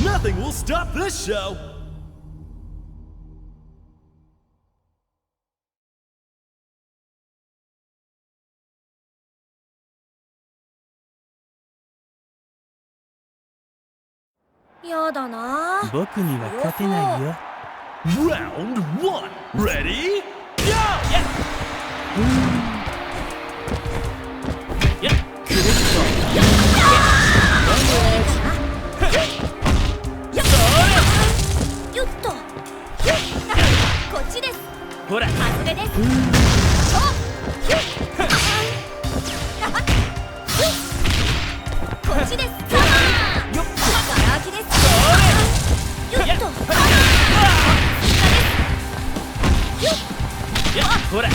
Nothing will stop this show! やだな。僕には勝てないよ。Round 1 Ready? Go!よっと。こっちです。ほら、外れです。こっちです。よっと。ガラ空きです。よっと。ほら、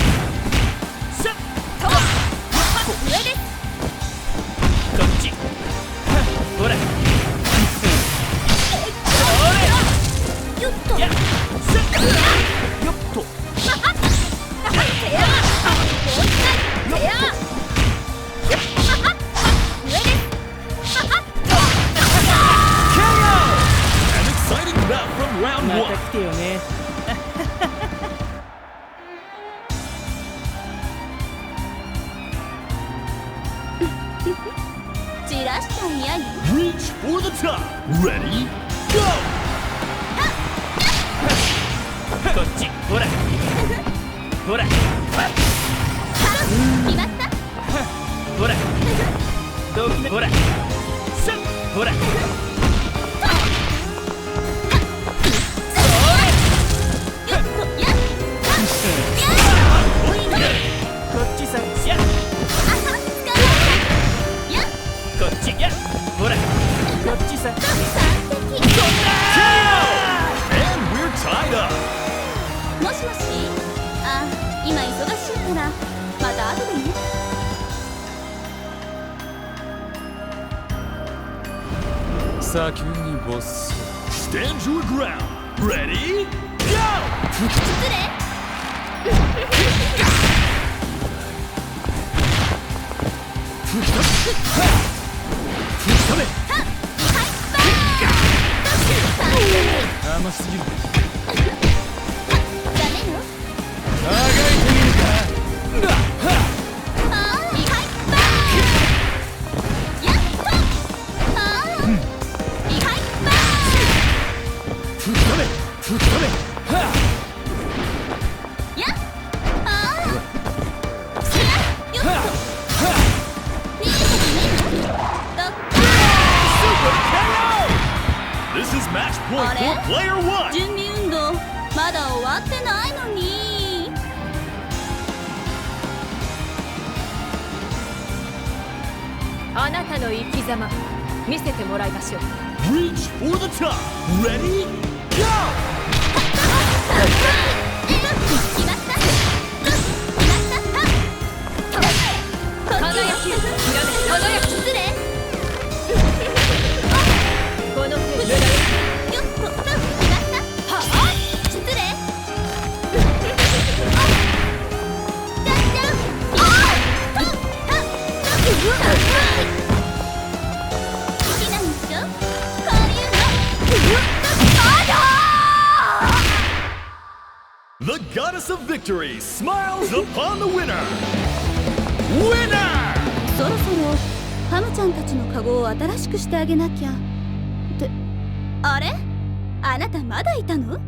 上です。こっち。ほら、よっと。よっと。An exciting bout from round ま 1. た来てよね。じらしちゃ嫌よ。 Reach for the top. Ready? Go! こっち。ほら、ほら、決まった。ほら、どうほら、ほら。こっちさ、やっこっち、やっほら、こっちさ。And we're tied up. もしもし。あ、今忙しいからまた後でね。先にボス。 Stand your ground. Ready? Go! 失礼。甘すぎる。ダメよ。あがいてみるか。リハイバー。やっと。リハイバー。やっ。よっと。逃げちゃダメよ。どっか。 This is match point Are for it? player 1. 準備運動まだ終わってないのに。あなたの生き様見せてもらいましょう。 Reach for the top. Ready? Go! 決まった。輝き輝き失礼。この手でよっと。決まった。失礼。じゃんじゃん。好きなんでしょこういうの。The goddess of victory smiles upon the winner. Winner! そろそろハムちゃんたちのカゴを新しくしてあげなきゃって。あれ、あなたまだいたの？